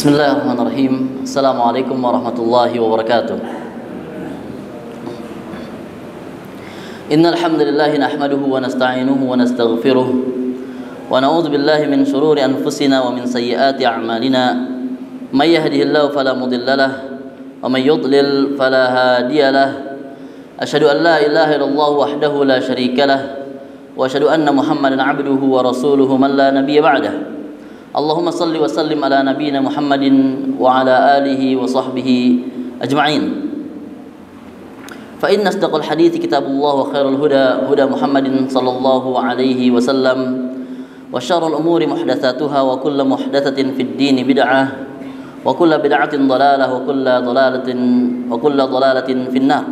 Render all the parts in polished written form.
Bismillahirrahmanirrahim. Assalamualaikum warahmatullahi wabarakatuh. Innal hamdalillah nahmaduhu wa nasta'inuhu wa nastaghfiruh wa na'udzu billahi min shururi anfusina wa min sayyiati a'malina. May yahdihillahu fala mudilla lahu wa may yudlil fala hadiya lahu. Asyhadu an la ilaha illallah wahdahu la syarika lahu wa asyhadu anna Muhammadan 'abduhu wa rasuluhu man la nabiyya ba'dahu. Allahumma salli wa sallim ala nabiyyina Muhammadin wa ala alihi wa sahbihi ajma'in. Fa inna asdaqal hadithi kitabullah wa khairul huda huda Muhammadin sallallahu alaihi wasallam wa syarrul umuri muhdatsatuha wa kullu muhdatsatin fid din bid'ah wa kullu bid'atin dhalalah wa kullu dhalalatin finnar.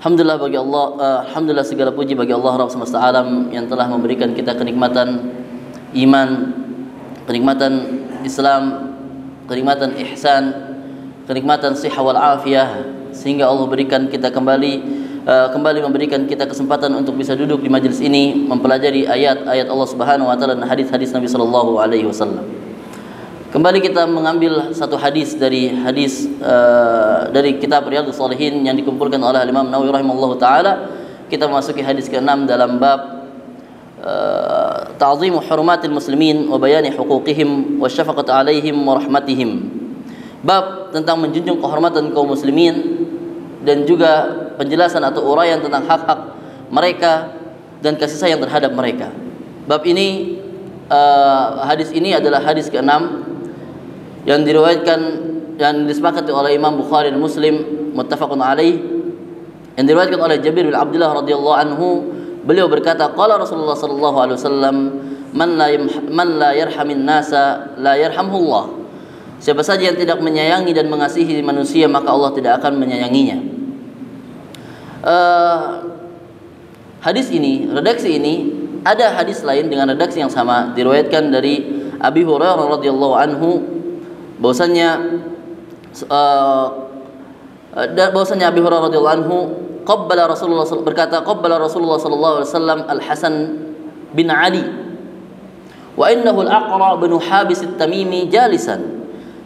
Alhamdulillah bagi Allah, alhamdulillah segala puji bagi Allah Rabb semesta alam yang telah memberikan kita kenikmatan iman, kenikmatan Islam, kenikmatan ihsan, kenikmatan sihah wal afiyah, sehingga Allah berikan kita kembali memberikan kita kesempatan untuk bisa duduk di majelis ini mempelajari ayat-ayat Allah Subhanahu wa taala dan hadis-hadis Nabi sallallahu alaihi wasallam. Kembali kita mengambil satu hadis dari kitab Riyadhus Shalihin yang dikumpulkan oleh Imam Nawawi rahimahullahu taala. Kita memasuki hadis ke-6 dalam bab ta'zimu hurumatil muslimin wa bayani huquqihim wa syafaqati alaihim wa rahmatihim. Bab tentang menjunjung kehormatan kaum muslimin dan juga penjelasan atau uraian tentang hak-hak mereka dan kasih sayang terhadap mereka. Bab ini hadis ini adalah hadis ke-6 yang diriwayatkan dan disepakati oleh Imam Bukhari dan Muslim muttafaqun alaih, yang diriwayatkan oleh Jabir bin Abdullah radhiyallahu anhu. Beliau berkata, qala Rasulullah sallallahu alaihi wasallam, man la yarhamin nasa la yarhamhullah. Siapa saja yang tidak menyayangi dan mengasihi manusia, maka Allah tidak akan menyayanginya. Hadis ini, redaksi ini, ada hadis lain dengan redaksi yang sama diriwayatkan dari Abi Hurairah radhiyallahu anhu bahwasanya Abi Hurairah radhiyallahu anhu qabbala Rasulullah sallallahu alaihi wasallam Al-Hasan bin Ali wa innahu al-Aqra bin Habis at-Tamimi jalisan.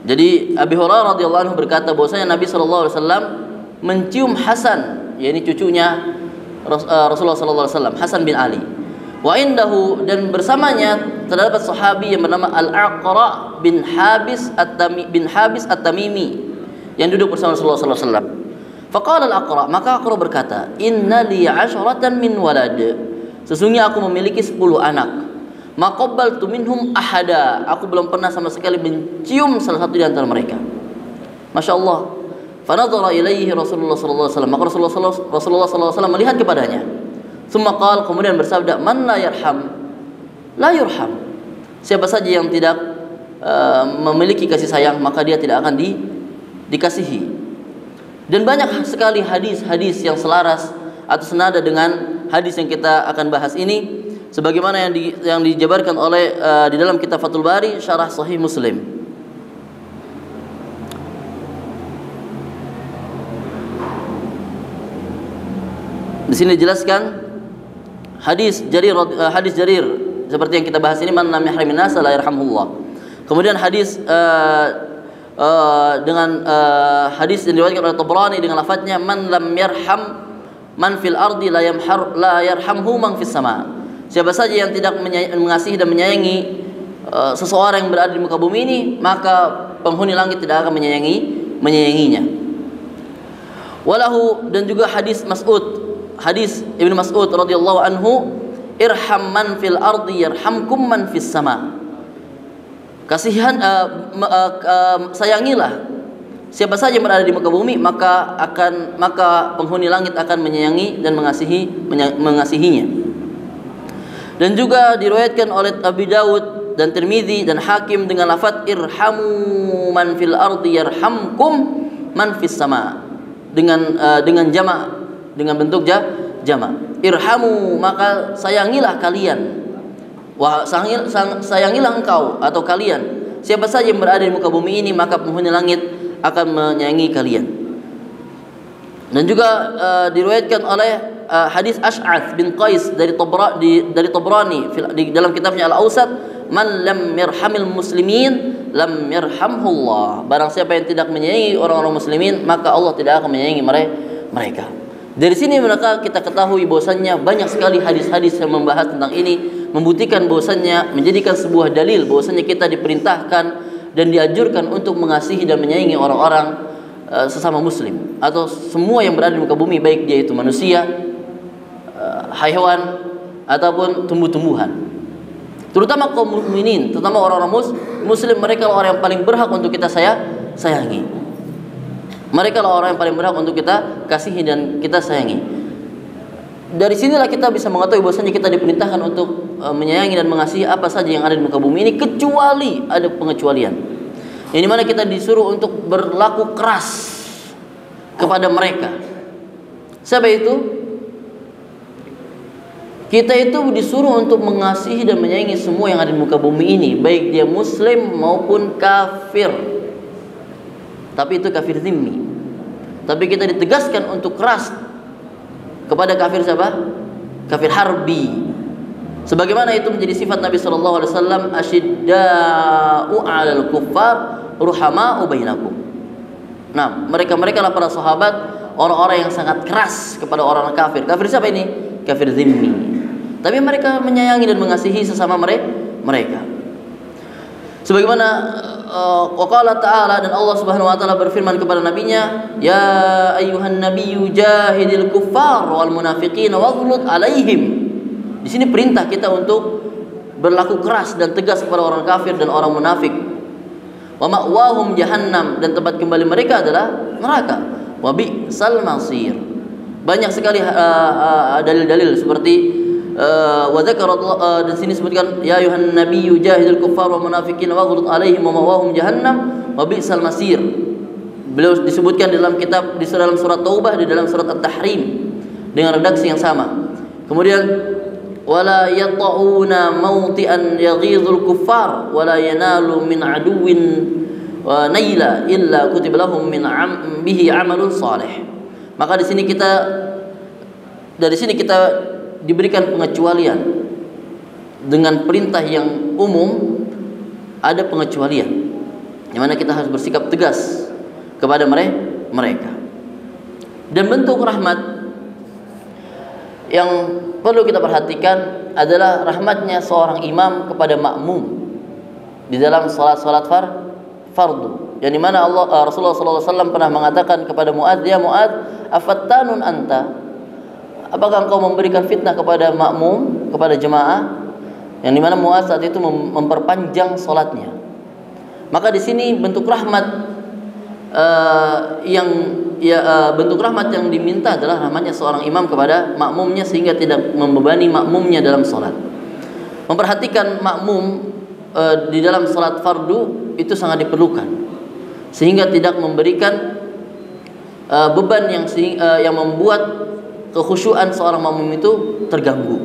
Jadi Abi Hurairah radhiyallahu anhu berkata bahwasanya Nabi sallallahu alaihi wasallam mencium Hasan, yakni cucunya Rasulullah sallallahu alaihi wasallam, Hasan bin Ali. Wa indahu, dan bersamanya terdapat sahabi yang bernama Al-Aqra bin Habis at-Tamimi yang duduk bersama Rasulullah sallallahu alaihi wasallam. Faqala al-Aqra, maka Aqra berkata, inna li 'asharatan min walad, sesungguhnya aku memiliki 10 anak. Ma qabbaltu minhum ahada, aku belum pernah sama sekali mencium salah satu di antara mereka. Masya Allah. Fanadhara ilaihi Rasulullah sallallahu alaihi wasallam, maka Rasulullah sallallahu alaihi wasallam melihat kepadanya. Tsumma qala, kemudian bersabda, man la yarham la yurham. Siapa saja yang tidak memiliki kasih sayang, maka dia tidak akan dikasihi. Dan banyak sekali hadis-hadis yang selaras atau senada dengan hadis yang kita akan bahas ini, sebagaimana yang dijabarkan oleh di dalam kitab Fathul Bari Syarah Sahih Muslim. Di sini dijelaskan hadis Jarir seperti yang kita bahas ini, man lam yahrimin nasa la yarhamullah. Kemudian hadis dengan hadis yang diriwayatkan oleh Tabrani dengan lafadznya, man lam yarham man fil ardi la yarhamhu man fis sama. Siapa saja yang tidak mengasihi dan menyayangi seseorang yang berada di muka bumi ini, maka penghuni langit tidak akan menyayanginya. Walahu, dan juga hadis Ibnu Mas'ud radhiyallahu anhu, irham man fil ardi yarhamkum man fis sama. Kasihan, sayangilah siapa saja yang berada di muka bumi, maka penghuni langit akan menyayangi dan mengasihinya. Dan juga diriwayatkan oleh Abi Dawud dan Tirmidzi dan Hakim dengan lafaz irhamu man fil ardi yarhamkum man fis sama, dengan jamak, dengan bentuk jamak. Irhamu, maka sayangilah kalian. Wah, sayangilah engkau atau kalian siapa saja yang berada di muka bumi ini, maka penghuni langit akan menyayangi kalian. Dan juga diriwayatkan oleh hadis Ash'ath bin Qais dari Tabrani di dalam kitabnya Al-Awsat, man lam yarhamil muslimin lam yarhamhullah. Barang siapa yang tidak menyayangi orang-orang muslimin, maka Allah tidak akan menyayangi mereka. Dari sini maka kita ketahui bahwasannya banyak sekali hadis-hadis yang membahas tentang ini, membuktikan bahwasannya, menjadikan sebuah dalil bahwasannya kita diperintahkan dan dianjurkan untuk mengasihi dan menyayangi orang-orang sesama muslim atau semua yang berada di muka bumi, baik dia itu manusia, hewan ataupun tumbuh-tumbuhan. Terutama kaum mukminin, terutama orang-orang muslim, mereka lah orang yang paling berhak untuk kita sayangi. Mereka lah orang yang paling berhak untuk kita kasihi dan kita sayangi. Dari sinilah kita bisa mengetahui bahwasanya kita diperintahkan untuk menyayangi dan mengasihi apa saja yang ada di muka bumi ini, kecuali ada pengecualian. Yang dimana kita disuruh untuk berlaku keras kepada mereka. Siapa itu? Kita itu disuruh untuk mengasihi dan menyayangi semua yang ada di muka bumi ini, baik dia muslim maupun kafir. Tapi itu kafir zimmi. Tapi kita ditegaskan untuk keras kepada kafir siapa? Kafir harbi. Sebagaimana itu menjadi sifat Nabi sallallahu alaihi wasallam, asyidda'u 'alal kuffar ruhama'u bainakum. Nah, mereka lah para sahabat, orang-orang yang sangat keras kepada orang kafir. Kafir siapa ini? Kafir zimmi. Tapi mereka menyayangi dan mengasihi sesama mereka. Sebagaimana waqala ta'ala, dan Allah Subhanahu wa taala berfirman kepada nabinya, ya ayyuhan nabiyyu jahidil kuffar wal munafiqin waghlud alaihim. Di sini perintah kita untuk berlaku keras dan tegas kepada orang kafir dan orang munafik. Wa ma'wahum jahannam, dan tempat kembali mereka adalah neraka. Wa bi'sal masir. Banyak sekali dalil-dalil seperti wa dzakara, di sini sebutkan ya ayuhan nabiyyu jahidil kuffar wa munafiqin waghlud alaihim wa ma'wahum jahannam wa bi'sal masir. Beliau disebutkan dalam kitab, di dalam surat Taubah, di dalam surat At-Tahrim dengan redaksi yang sama. Kemudian wala yata'una mawti'an yaghizul kuffar wala yanalu min aduwin wa naila illa kutiba lahum min bihi amalun salih. Maka dari sini kita diberikan pengecualian. Dengan perintah yang umum ada pengecualian, yang mana kita harus bersikap tegas kepada mereka. Dan bentuk rahmat yang perlu kita perhatikan adalah rahmatnya seorang imam kepada makmum di dalam salat fardu. Yang dimana Rasulullah SAW pernah mengatakan kepada Mu'adz, ya Mu'adz, afattanun anta, apakah engkau memberikan fitnah kepada makmum, kepada jemaah? Yang dimana Mu'adz saat itu memperpanjang solatnya. Maka di sini bentuk rahmat bentuk rahmat yang diminta adalah rahmatnya seorang imam kepada makmumnya, sehingga tidak membebani makmumnya dalam solat. Memperhatikan makmum di dalam solat fardu itu sangat diperlukan, sehingga tidak memberikan beban yang membuat kekhusyuan seorang makmum itu terganggu.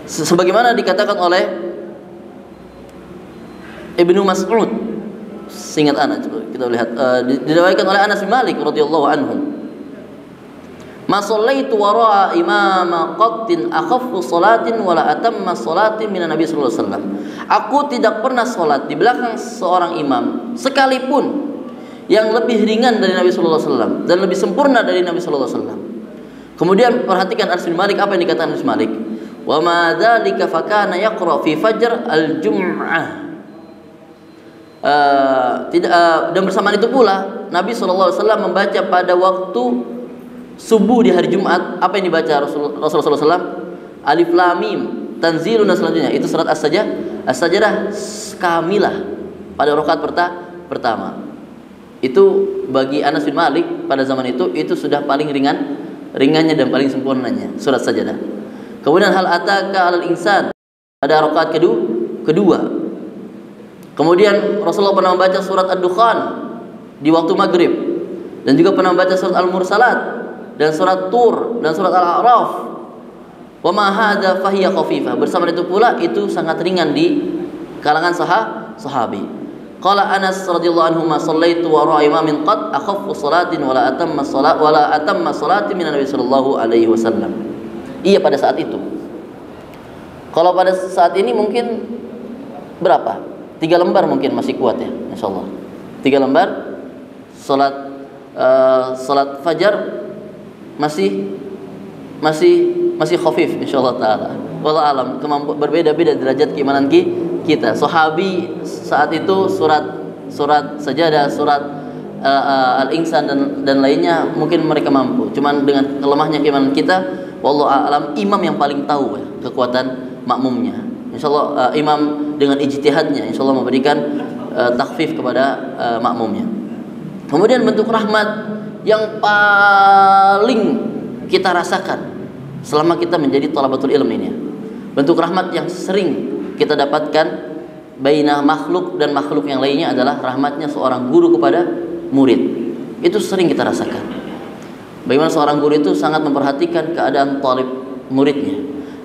Sebagaimana dikatakan oleh Ibnu Mas'ud, seingat ana, kita lihat diriwayatkan oleh Anas bin Malik radhiyallahu anhu, ma shallaitu wara'a imama qattin akhaffu salatin wala atamma salatin minan nabi sallallahu alaihi wasallam. Aku tidak pernah salat di belakang seorang imam sekalipun yang lebih ringan dari Nabi sallallahu alaihi wasallam dan lebih sempurna dari Nabi sallallahu alaihi wasallam. Kemudian perhatikan Anas bin Malik, apa yang dikatakan Anas bin Malik? Wa ma dzalika fa kana yaqra fi fajr al-jum'ah. Dan bersamaan itu pula Nabi sallallahu alaihi wasallam membaca pada waktu subuh di hari Jumat. Apa yang dibaca Rasulullah sallallahu alaihi wasallam? Alif lam mim, tanzilun, dan selanjutnya itu surat As-Sajdah kamilah pada rakaat pertama. Itu bagi Anas bin Malik pada zaman itu sudah paling ringannya dan paling sempurnanya surat Sajdah. Kemudian hal ataka alal insan pada rakaat kedua. Kemudian Rasulullah pernah membaca surat Ad-Dukhan di waktu maghrib, dan juga pernah membaca surat Al-Mursalat dan surat Tur dan surat Al-A'raf. Wa ma hadza fahiya khafifah. Bersama itu pula itu sangat ringan di kalangan sahabi. Qala Anas radhiyallahu anhu, ma shallaitu wara imamin qad akhaffu salatin wala atamma salatin minan nabi sallallahu alaihi wasallam. Iya, pada saat itu. Kalau pada saat ini mungkin berapa? 3 lembar mungkin masih kuat ya, insyaallah. 3 lembar salat fajar masih khafif insyaallah taala. Wallahu alam, berbeda-beda derajat keimanan kita. Sahabi saat itu surat Sajadah, surat Al-Insan dan lainnya mungkin mereka mampu. Cuman dengan lemahnya keimanan kita, wallahu alam, imam yang paling tahu ya, kekuatan makmumnya. Insyaallah imam dengan ijtihadnya insyaallah memberikan takhfif kepada makmumnya. Kemudian bentuk rahmat yang paling kita rasakan selama kita menjadi thalabatul ilm ini ya. Bentuk rahmat yang sering kita dapatkan baina makhluk dan makhluk yang lainnya adalah rahmatnya seorang guru kepada murid. Itu sering kita rasakan. Bagaimana seorang guru itu sangat memperhatikan keadaan talib muridnya,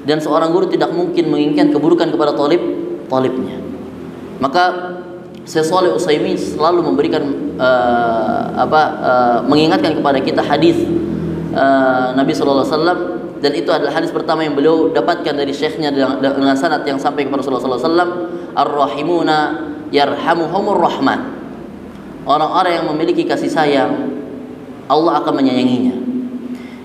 dan seorang guru tidak mungkin menginginkan keburukan kepada talibnya. Maka Syekh Shalih Utsaimin selalu memberikan mengingatkan kepada kita hadis Nabi sallallahu alaihi wasallam, dan itu adalah hadis pertama yang beliau dapatkan dari syekhnya dengan sanad yang sampai kepada Rasulullah sallallahu alaihi wasallam, ar-rahimuna yarhamuhumur rahman. Orang-orang yang memiliki kasih sayang, Allah akan menyayanginya.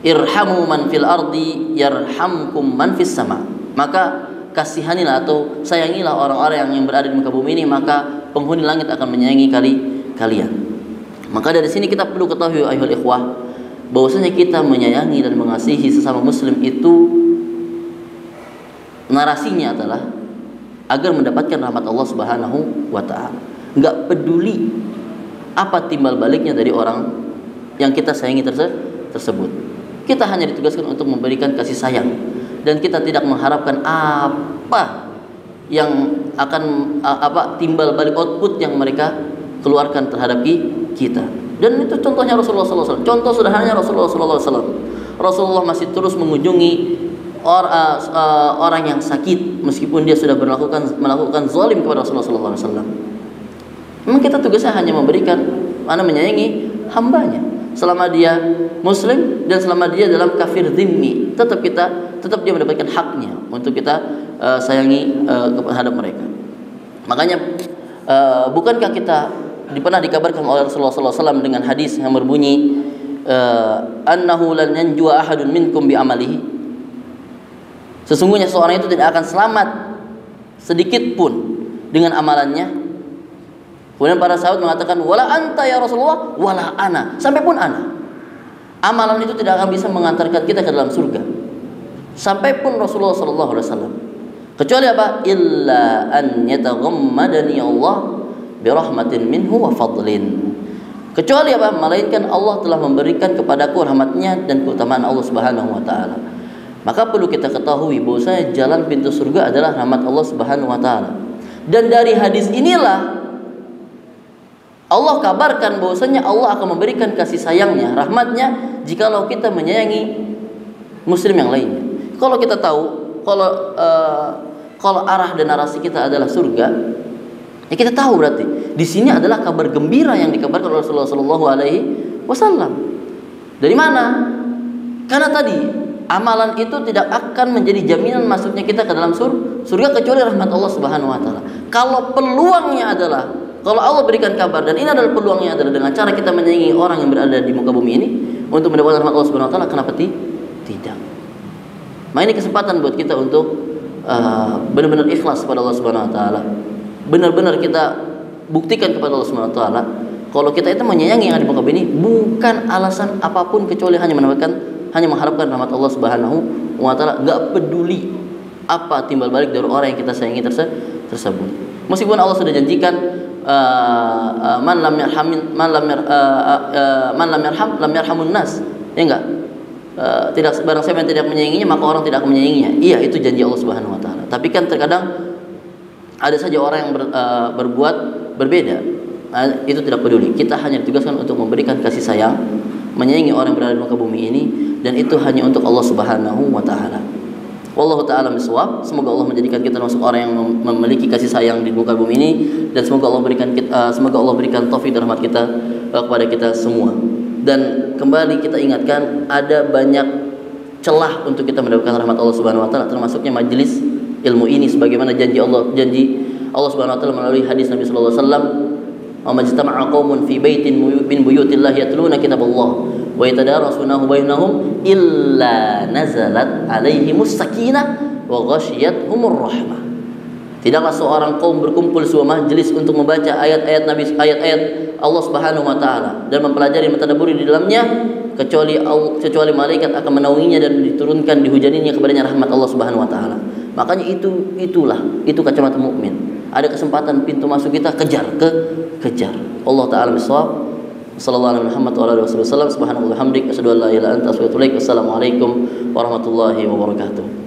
Irhamu man fil ardi yarhamkum man fis sama. Maka kasihanilah atau sayangilah orang-orang yang berada di muka bumi ini, maka penghuni langit akan menyayangi kalian. Maka dari sini kita perlu ketahui ayuhal ikhwah, bahwasanya kita menyayangi dan mengasihi sesama muslim itu narasinya adalah agar mendapatkan rahmat Allah Subhanahu wa taala. Enggak peduli apa timbal baliknya dari orang yang kita sayangi tersebut. Kita hanya ditugaskan untuk memberikan kasih sayang, dan kita tidak mengharapkan apa yang akan timbal balik output yang mereka keluarkan terhadap kita. Dan itu contohnya Rasulullah SAW. Contoh sederhananya Rasulullah SAW. Rasulullah masih terus mengunjungi orang yang sakit meskipun dia sudah melakukan zalim kepada Rasulullah SAW. Memang kita tugasnya hanya memberikan, menyayangi hambanya selama dia muslim dan selama dia dalam kafir dhimmi, tetap dia mendapatkan haknya untuk kita sayangi terhadap mereka. Makanya bukankah kita pernah dikabarkan oleh Rasulullah SAW dengan hadis yang berbunyi annahu lan yanjua ahadun minkum bi amalihi, sesungguhnya seorang itu tidak akan selamat sedikit pun dengan amalannya. Kemudian para sahabat mengatakan, wala anta ya Rasulullah, wala ana, sampai pun ana. Amalan itu tidak akan bisa mengantarkan kita ke dalam surga, sampai pun Rasulullah SAW. Kecuali apa? Illa an yataghammadani Allah birahmatin minhu wa fadlin. Kecuali apa? Melainkan Allah telah memberikan kepadaku rahmatnya dan keutamaan Allah Subhanahu wa taala. Maka perlu kita ketahui bahwasanya jalan pintu surga adalah rahmat Allah Subhanahu wa taala. Dan dari hadis inilah Allah kabarkan bahwasanya Allah akan memberikan kasih sayangnya, rahmatnya, jikalau kita menyayangi muslim yang lainnya. Kalau kita tahu kalau arah dan narasi kita adalah surga, ya kita tahu berarti di sini adalah kabar gembira yang dikabarkan oleh Rasulullah Shallallahu Alaihi Wasallam. Dari mana? Karena tadi amalan itu tidak akan menjadi jaminan masuknya kita ke dalam surga kecuali rahmat Allah Subhanahu Wa Taala. Kalau peluangnya adalah, kalau Allah berikan kabar dan ini adalah peluangnya adalah dengan cara kita menyayangi orang yang berada di muka bumi ini untuk mendapatkan rahmat Allah Subhanahu Wa Taala, kenapa tidak? Nah, ini kesempatan buat kita untuk benar-benar ikhlas kepada Allah Subhanahu Wa Taala. Benar-benar kita buktikan kepada Allah Subhanahu Wa Taala kalau kita itu menyayangi yang ada di muka bumi ini bukan alasan apapun kecuali hanya mengharapkan rahmat Allah Subhanahu Wa Taala, enggak peduli apa timbal balik dari orang yang kita sayangi tersebut. Meskipun Allah sudah janjikan man lam yarham lam yarhamun nas, ya enggak? Tidak, barang siapa yang tidak menyayanginya maka orang tidak akan menyayanginya. Iya, itu janji Allah Subhanahu Wa Taala. Tapi kan terkadang ada saja orang yang berbuat berbeda. Itu tidak peduli. Kita hanya ditugaskan untuk memberikan kasih sayang, menyayangi orang yang berada di muka bumi ini, dan itu hanya untuk Allah Subhanahu Wa Taala. Wallahu taala bisawab. Semoga Allah menjadikan kita termasuk orang yang memiliki kasih sayang di muka bumi ini, dan semoga Allah berikan taufik dan rahmat kita kepada kita semua. Dan kembali kita ingatkan, ada banyak celah untuk kita mendapatkan rahmat Allah Subhanahu Wa Taala, termasuknya majelis ilmu ini, sebagaimana janji Allah Subhanahu wa taala melalui hadis Nabi sallallahu alaihi wasallam, "Wa majtama'a qaumun fi baitin min buyutillahi yatluna kitaballah wa yatadarasunahu bainahum illa nazalat alaihimus sakinah wa ghasyiyatuhumur rahmah." Tidaklah seorang kaum berkumpul sebuah majelis untuk membaca ayat-ayat Nabi, ayat-ayat Allah Subhanahu wa taala dan mempelajari mentadabburi di dalamnya, kecuali malaikat akan menaunginya dan diturunkan, dihujaninya kepadanya rahmat Allah Subhanahu wa taala. Makanya itu kacamata mukmin. Ada kesempatan pintu masuk kita, kejar. Allah taala bisawab. Sallallahu alaihi Muhammad wa alihi wasallam. Subhanallahi wa bihamdihi, asyhadu an la ilaha illa anta, astaghfiruka wa atubu ilaik. Wassalamualaikum warahmatullahi wabarakatuh.